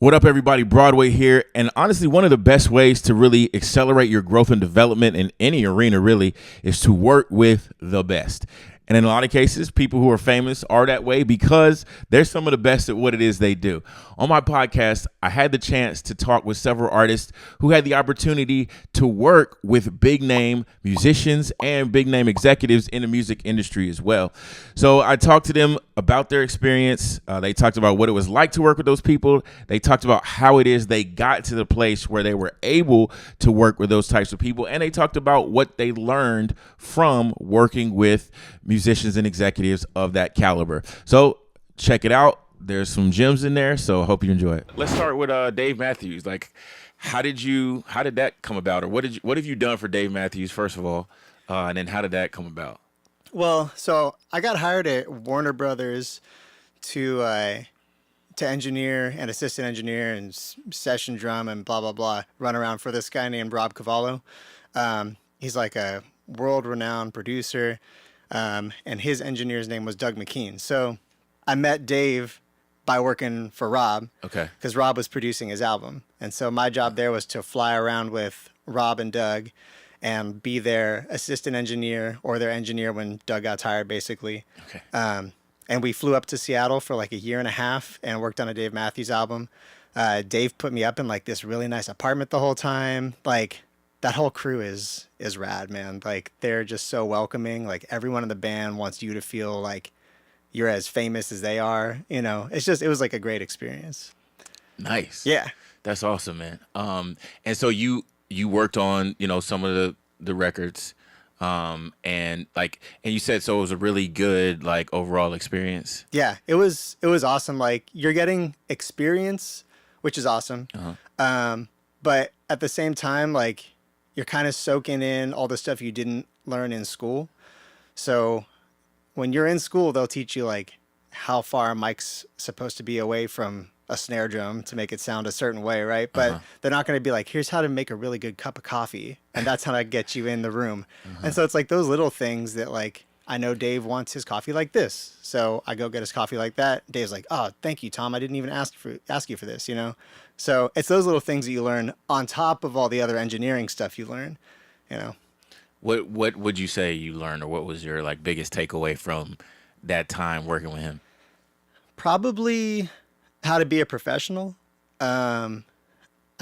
What up, everybody? Broadway here. And honestly, one of the best ways to really accelerate your growth and development in any arena really is to work with the best. And in a lot of cases, people who are famous are that way because they're some of the best at what it is they do. On my podcast, I had the chance to talk with several artists who had the opportunity to work with big name musicians and big name executives in the music industry as well. So I talked to them about their experience. They talked about what it was like to work with those people. They talked about how it is they got to the place where they were able to work with those types of people. And they talked about what they learned from working with musicians and executives of that caliber. So check it out. There's some gems in there, so I hope you enjoy it. Let's start with Dave Matthews. Like, how did that come about, or what have you done for Dave Matthews first of all, and then how did that come about? Well, so I got hired at Warner Brothers to engineer and assistant engineer and session drum and blah blah blah, run around for this guy named Rob Cavallo. He's like a world-renowned producer, and his engineer's name was Doug McKean. So I met Dave by working for Rob. Okay. Because Rob was producing his album. And so my job there was to fly around with Rob and Doug and be their assistant engineer or their engineer when Doug got tired, basically. Okay. And we flew up to Seattle for like a year and a half and worked on a Dave Matthews album. Dave put me up in like this really nice apartment the whole time. Like, that whole crew is rad, man. Like, they're just so welcoming. Like, everyone in the band wants you to feel like you're as famous as they are. You know, it was like a great experience. Nice. Yeah. That's awesome, man. And so you worked on, some of the records, and you said, so it was a really good, like, overall experience. Yeah, it was awesome. Like, you're getting experience, which is awesome. Uh-huh. But at the same time, like, you're kind of soaking in all the stuff you didn't learn in school. So when you're in school, they'll teach you like how far a mic's supposed to be away from a snare drum to make it sound a certain way, right? But they're not going to be like, here's how to make a really good cup of coffee, and that's how to get you in the room. And so it's like those little things that, like, I know Dave wants his coffee like this, so I go get his coffee like that. Dave's like, oh, thank you, Tom. I didn't even ask you for this, So it's those little things that you learn on top of all the other engineering stuff you learn, What would you say you learned, or what was your like biggest takeaway from that time working with him? Probably how to be a professional. I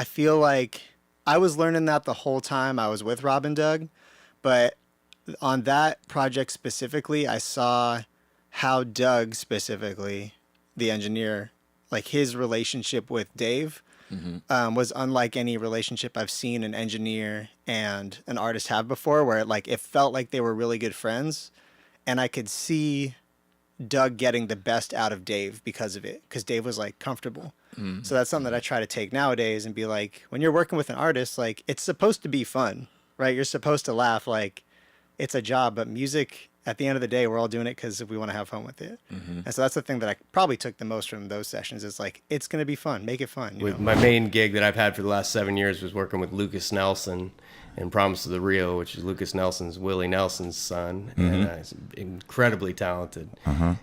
feel like I was learning that the whole time I was with Rob and Doug, but on that project specifically, I saw how Doug specifically, the engineer, like his relationship with Dave was unlike any relationship I've seen an engineer and an artist have before, where it felt like they were really good friends, and I could see Doug getting the best out of Dave because of it, because Dave was like comfortable. So that's something that I try to take nowadays and be like, when you're working with an artist, like, it's supposed to be fun, right? You're supposed to laugh, like, it's a job, but music, at the end of the day, we're all doing it because we want to have fun with it. And so that's the thing that I probably took the most from those sessions, is like, it's going to be fun, make it fun. My main gig that I've had for the last 7 years was working with Lukas Nelson in Promise of the Rio, which is Lukas Nelson's, Willie Nelson's son, and he's incredibly talented.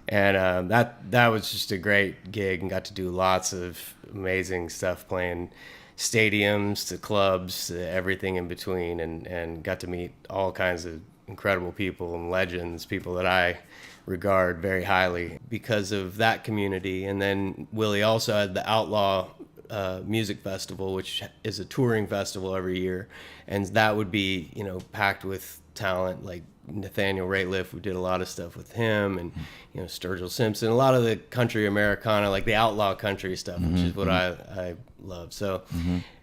And that was just a great gig, and got to do lots of amazing stuff, playing stadiums to clubs to everything in between, and got to meet all kinds of incredible people and legends, people that I regard very highly because of that community. And then Willie also had the Outlaw Music Festival, which is a touring festival every year, and that would be packed with talent like Nathaniel Rateliff. We did a lot of stuff with him, and Sturgill Simpson, a lot of the country Americana, like the outlaw country stuff, which is what I love. So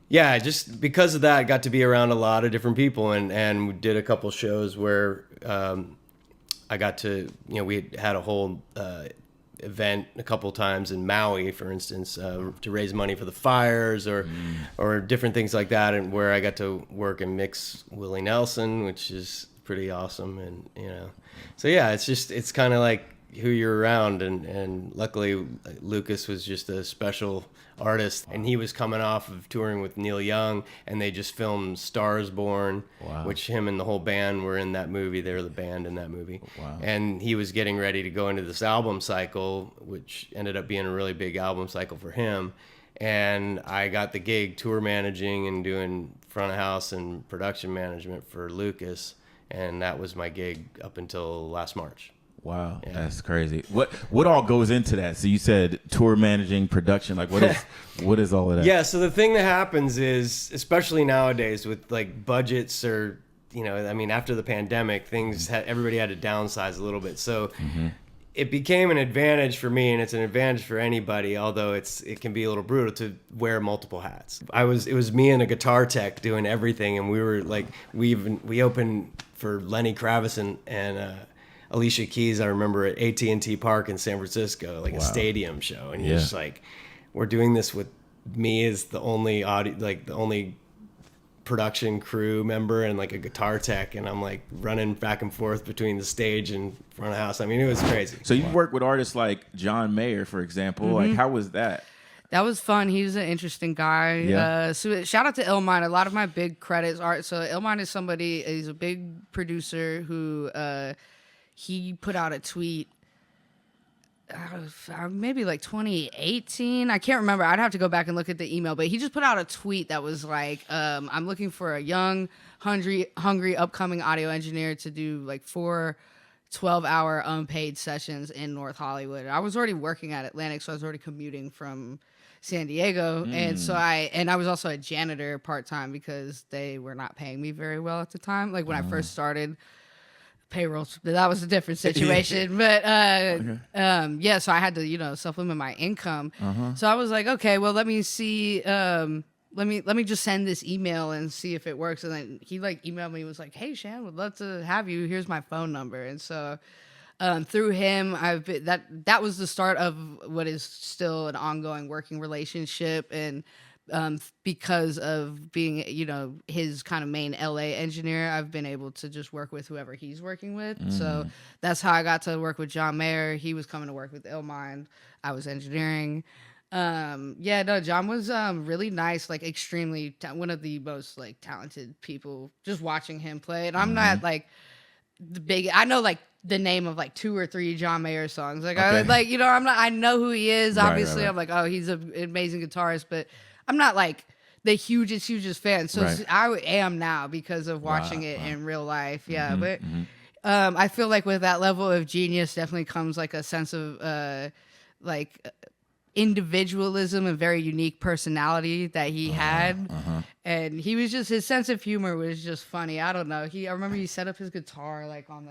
yeah, just because of that, I got to be around a lot of different people, and we did a couple shows where I got to, we had a whole event a couple times in Maui, for instance, to raise money for the fires or different things like that, and where I got to work and mix Willie Nelson, which is pretty awesome. And so yeah, it's kind of like who you're around, and luckily Lukas was just a special artist, and he was coming off of touring with Neil Young, and they just filmed Stars Born, which him and the whole band were in that movie. They were the band in that movie. And he was getting ready to go into this album cycle, which ended up being a really big album cycle for him. and I got the gig tour managing and doing front of house and production management for Lukas, and that was my gig up until last March. Wow, that's crazy. What all goes into that? So you said tour managing, production. Like what is all of that? Yeah, so the thing that happens is, especially nowadays with like budgets or, you know, I mean, after the pandemic, everybody had to downsize a little bit. So it became an advantage for me, and it's an advantage for anybody, although it can be a little brutal to wear multiple hats. It was me and a guitar tech doing everything, and we were like, we opened for Lenny Kravitz and Alicia Keys, I remember, at AT&T Park in San Francisco, like a stadium show. And you're just like, we're doing this with me as the only the only production crew member and like a guitar tech. And I'm like running back and forth between the stage and front of house. I mean, it was crazy. So you work with artists like John Mayer, for example. Like, how was that? That was fun. He was an interesting guy. Yeah. So shout out to Illmind. A lot of my big credits are, so Illmind is somebody, he's a big producer who, he put out a tweet maybe like 2018. I can't remember. I'd have to go back and look at the email, but he just put out a tweet that was like, I'm looking for a young, hungry upcoming audio engineer to do like 4 12-hour unpaid sessions in North Hollywood. I was already working at Atlantic, so I was already commuting from San Diego. And so I was also a janitor part-time because they were not paying me very well at the time. Like when I first started, payroll, that was a different situation. But so I had to, you know, supplement my income. So I was like, okay, well, let me see, let me just send this email and see if it works. And then he like emailed me and was like, hey Shan, would love to have you, here's my phone number. And so through him, that was the start of what is still an ongoing working relationship. And because of being, you know, his kind of main LA engineer, I've been able to just work with whoever he's working with. So that's how I got to work with John Mayer. He was coming to work with Illmind. I was engineering. John was really nice, like extremely one of the most like talented people. Just watching him play, and I'm not like the big. I know like the name of like 2 or 3 John Mayer songs. Like I like, you know, I know who he is. Obviously, right. I'm like, oh, he's an amazing guitarist, but I'm not like the hugest fan. So I am now because of watching it in real life. Yeah, but I feel like with that level of genius definitely comes like a sense of like individualism and very unique personality that he had. And he was just, his sense of humor was just funny. I don't know. I remember he set up his guitar like on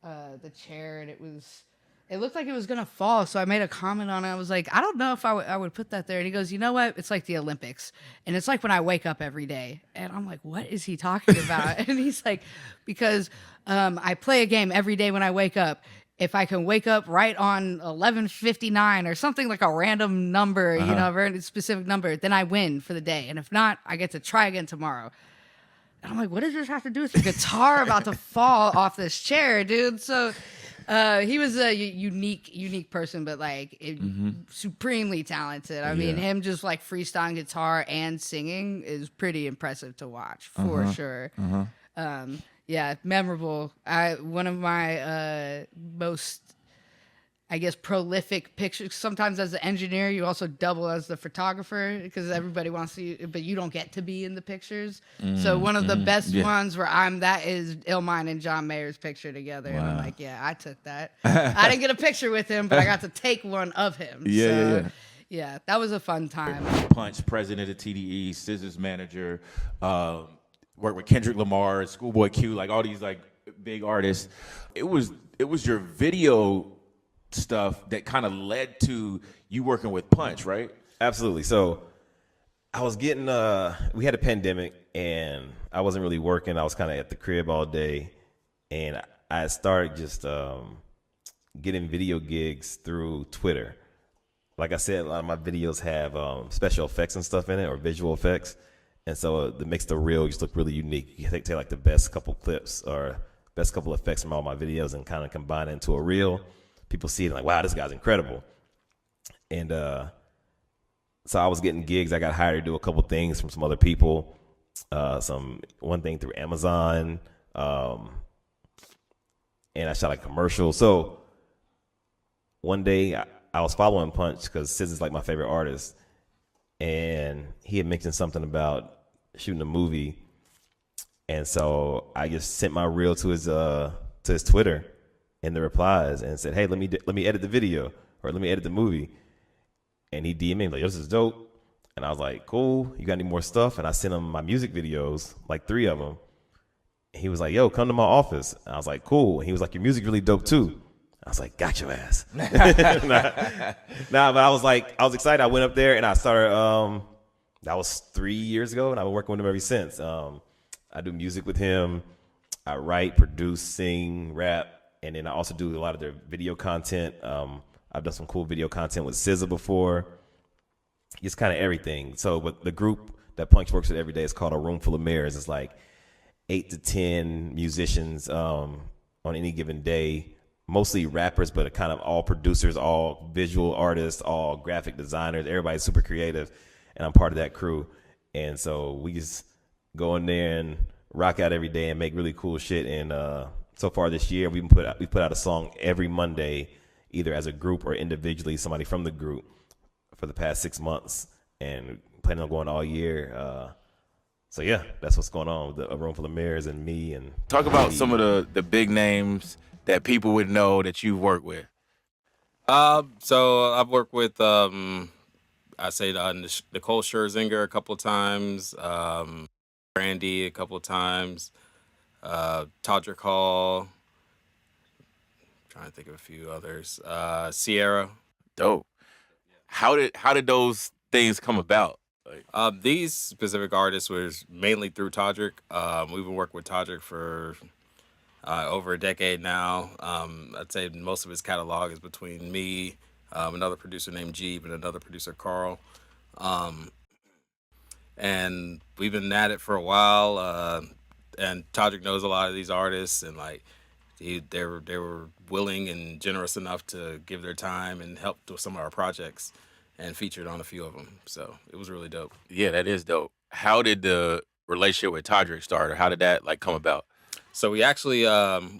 the chair, and it looked like it was going to fall. So I made a comment on it. I was like, I don't know if I would put that there. And he goes, you know what? It's like the Olympics. And it's like when I wake up every day. And I'm like, what is he talking about? And he's like, because I play a game every day when I wake up. If I can wake up right on 11:59 or something like a random number, you know, a very specific number, then I win for the day. And if not, I get to try again tomorrow. And I'm like, what does this have to do with your guitar about to fall off this chair, dude? So he was a unique person, but like supremely talented. I mean, him just like freestyling guitar and singing is pretty impressive to watch for sure. Yeah, memorable. One of my most, I guess, prolific pictures. Sometimes as an engineer, you also double as the photographer because everybody wants to, but you don't get to be in the pictures. So one of the best ones where that is Illmind and John Mayer's picture together. Wow. And I'm like, yeah, I took that. I didn't get a picture with him, but I got to take one of him. Yeah, that was a fun time. Punch, president of TDE, Scissors manager, worked with Kendrick Lamar, Schoolboy Q, like all these like big artists. It was your video stuff that kind of led to you working with Punch, right? Absolutely. So I was getting we had a pandemic and I wasn't really working. I was kind of at the crib all day, and I started just getting video gigs through Twitter. Like I said, a lot of my videos have special effects and stuff in it, or visual effects. And so that makes the reel just look really unique. You take like the best couple clips or best couple effects from all my videos and kind of combine it into a reel. People see it like, wow, this guy's incredible. And so I was getting gigs. I got hired to do a couple things from some other people. One thing through Amazon. And I shot a commercial. So one day I was following Punch because Sis is like my favorite artist. and he had mentioned something about shooting a movie. And so I just sent my reel to his Twitter in the replies and said, hey, let me edit the video, or let me edit the movie. And he DM'd me like, this is dope. And I was like, cool, you got any more stuff? And I sent him my music videos, like 3 of them. And he was like, yo, come to my office. And I was like, cool. And he was like, your music's really dope too. I was like, got your ass. But I was excited. I went up there and I started, that was 3 years ago, and I've been working with him ever since. I do music with him. I write, produce, sing, rap, and then I also do a lot of their video content. I've done some cool video content with SZA before. It's kind of everything. So, but the group that Punch works with every day is called A Room Full of Mirrors. It's like 8 to 10 musicians on any given day, mostly rappers, but kind of all producers, all visual artists, all graphic designers. Everybody's super creative, and I'm part of that crew. And so we just go in there and rock out every day and make really cool shit. And so far this year, we put out a song every Monday, either as a group or individually, somebody from the group, for the past 6 months, and planning on going all year. So yeah, that's what's going on with A Room Full of Mirrors and me. And Talk about some of the big names that people would know that you work with. So I've worked with I say Nicole Scherzinger a couple of times, Brandy a couple of times, Todrick Hall. Trying to think of a few others. Ciara. Dope. How did those things come about? Like, These specific artists was mainly through Todrick. We've been working with Todrick for over a decade now. I'd say most of his catalog is between me, another producer named Jeeb, and another producer, Carl. And we've been at it for a while. And Todrick knows a lot of these artists, and like they were willing and generous enough to give their time and help with some of our projects, and featured on a few of them. So it was really dope. yeah, that is dope. How did the relationship with Todrick start, or how did that like come about? So we actually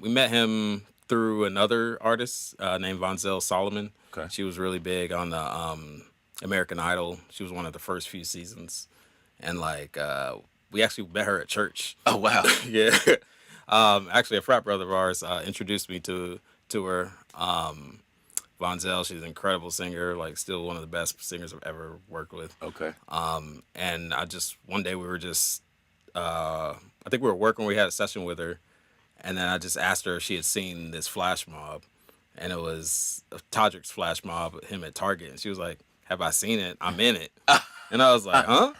we met him through another artist named Vonzell Solomon. Okay. She was really big on the American Idol. She was one of the first few seasons, and like we actually met her at church. Oh wow. Yeah. Actually, a frat brother of ours introduced me to her. Vonzell, she's an incredible singer, like still one of the best singers I've ever worked with. Okay. And one day we were just, I think we were working, we had a session with her, and then I just asked her if she had seen this flash mob, and it was Todrick's flash mob with him at Target, and she was like, have I seen it? I'm in it. And I was like, huh?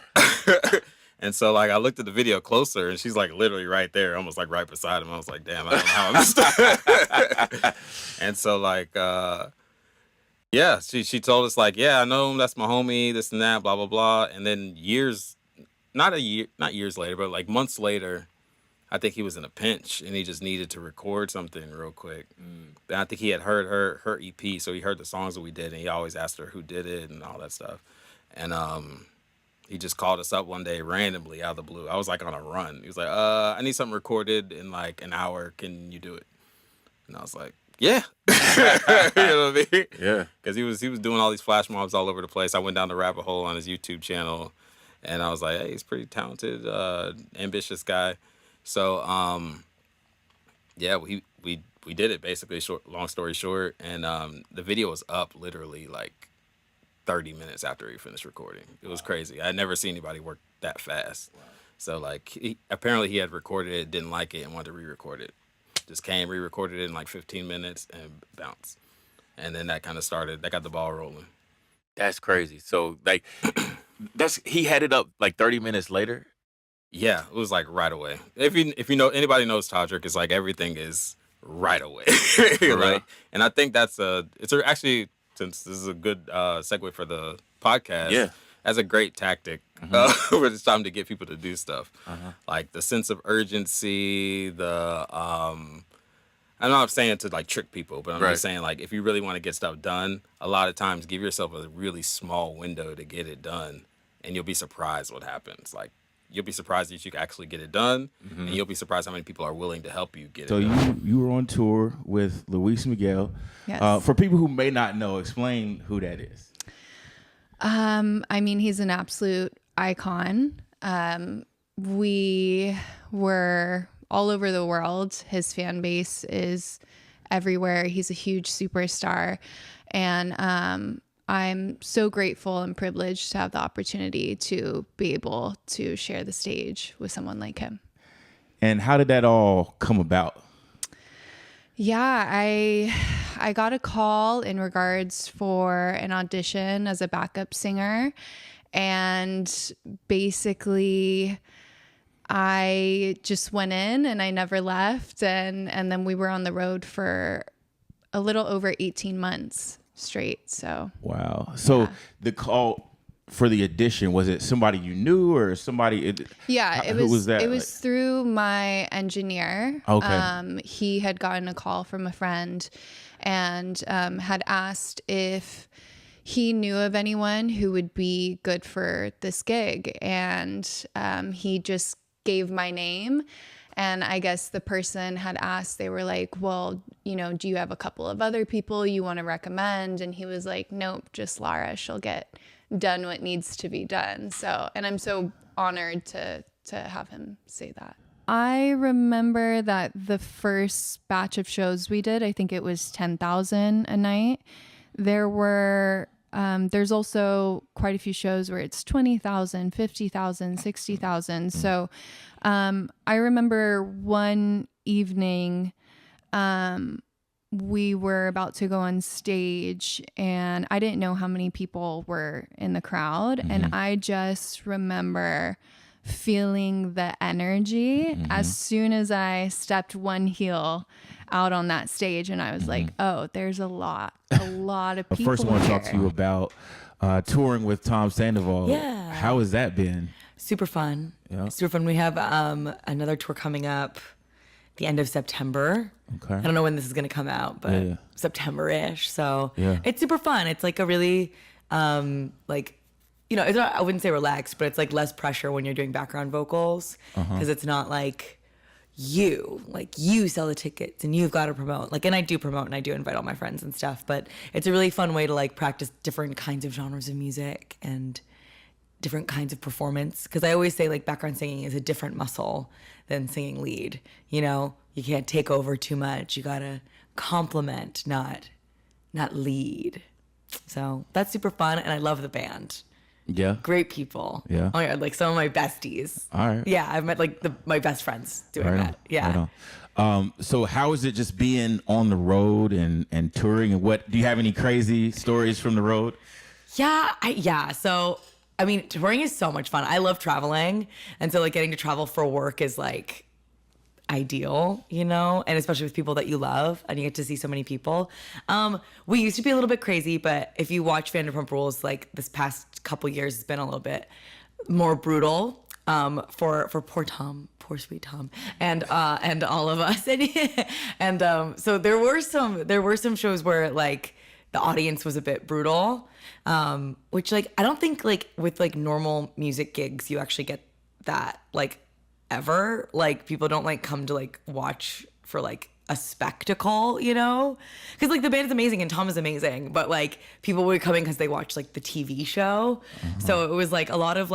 And so, like, I looked at the video closer, and she's, like, literally right there, almost, like, right beside him. I was like, damn, I don't know how I missed that. And so, like, yeah, she told us, like, yeah, I know him, that's my homie, this and that, blah, blah, blah. And then not years later, but, like, months later, I think he was in a pinch, and he just needed to record something real quick. And I think he had heard her EP, so he heard the songs that we did, and he always asked her who did it and all that stuff. And, he just called us up one day randomly out of the blue. I was like on a run. He was like, I need something recorded in like an hour. Can you do it? And I was like, yeah. You know what I mean? Yeah. Because he was doing all these flash mobs all over the place. I went down the rabbit hole on his YouTube channel, and I was like, hey, he's pretty talented, ambitious guy. So yeah, we did it basically. Long story short, and the video was up literally like 30 minutes after he finished recording. It was crazy. I'd never seen anybody work that fast. Wow. So like apparently he had recorded it, didn't like it, and wanted to re-record it. Just came, re-recorded it in like 15 minutes and bounced. And then that kind of got the ball rolling. That's crazy. So like he had it up like 30 minutes later. Yeah, it was like right away. If you know, anybody knows Todrick, it's like everything is right away. Like, and I think it's actually, since this is a good segue for the podcast, yeah, that's a great tactic when it's time to get people to do stuff. Like the sense of urgency, I'm not saying to like trick people, but I'm just saying like if you really want to get stuff done, a lot of times give yourself a really small window to get it done, and you'll be surprised what happens. Like you'll be surprised that you can actually get it done, and you'll be surprised how many people are willing to help you get it done. So you were on tour with Luis Miguel. Yes. For people who may not know, explain who that is. I mean, he's an absolute icon. We were all over the world. His fan base is everywhere. He's a huge superstar. And I'm so grateful and privileged to have the opportunity to be able to share the stage with someone like him. And how did that all come about? Yeah, I got a call in regards for an audition as a backup singer. And basically, I just went in and I never left. And then we were on the road for a little over 18 months straight. So wow. So the call for the audition, was it somebody you knew or somebody? Who was that? It was through my engineer. Okay. He had gotten a call from a friend and had asked if he knew of anyone who would be good for this gig. And he just gave my name. And I guess the person had asked, they were like, well, you know, do you have a couple of other people you want to recommend? And he was like, nope, just Lara. She'll get done what needs to be done. So, and I'm so honored to have him say that. I remember that the first batch of shows we did, I think it was 10,000 a night. There's also quite a few shows where it's 20,000, 50,000, 60,000. So I remember one evening we were about to go on stage and I didn't know how many people were in the crowd. Mm-hmm. And I just remember feeling the energy as soon as I stepped one heel out on that stage. And I was like, oh, there's a lot of people. First, I want to here. talk to you about touring with Tom Sandoval. Yeah. How has that been? Super fun. Yeah. Super fun. We have another tour coming up the end of September. Okay. I don't know when this is going to come out, but September-ish. So it's super fun. It's like a really, it's not, I wouldn't say relaxed, but it's like less pressure when you're doing background vocals because it's not like you sell the tickets and you've got to promote. And I do promote and I do invite all my friends and stuff, but it's a really fun way to practice different kinds of genres of music and different kinds of performance. Because I always say background singing is a different muscle than singing lead. You know, you can't take over too much. You gotta complement, not lead. So that's super fun, and I love the band. Yeah. Great people. Yeah. Oh my God, some of my besties. All right. Yeah, I've met my best friends doing Right that. on. Yeah. Right on. So how is it just being on the road and touring, and what do you have any crazy stories from the road? Yeah. So, I mean, touring is so much fun. I love traveling. And so getting to travel for work is ideal, you know, and especially with people that you love and you get to see so many people. We used to be a little bit crazy, but if you watch Vanderpump Rules, this past couple years has been a little bit more brutal for poor sweet Tom, and all of us. And so there were some shows where the audience was a bit brutal, which I don't think with normal music gigs you actually get that ever. People don't come to watch for a spectacle, you know, because the band is amazing and Tom is amazing, but people were coming because they watched the TV show. So it was a lot of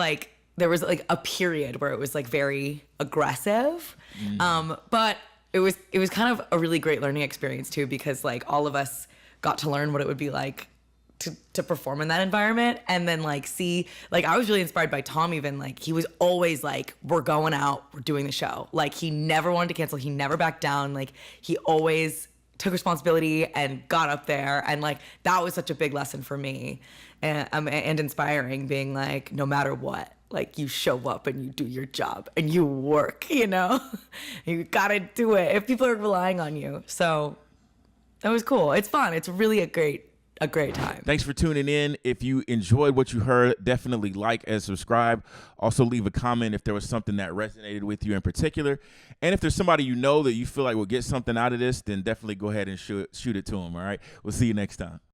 there was a period where it was very aggressive, but it was kind of a really great learning experience too, because all of us got to learn what it would be like to perform in that environment, and then see I was really inspired by Tom. Even he was always we're going out, we're doing the show. He never wanted to cancel, he never backed down. He always took responsibility and got up there, and that was such a big lesson for me, and inspiring, being no matter what, you show up and you do your job and you work, you know. You gotta do it if people are relying on you. So that was cool. It's fun. It's really a great time. Thanks for tuning in. If you enjoyed what you heard, definitely like and subscribe. Also leave a comment if there was something that resonated with you in particular. And if there's somebody you know that you feel will get something out of this, then definitely go ahead and shoot it to them. All right. We'll see you next time.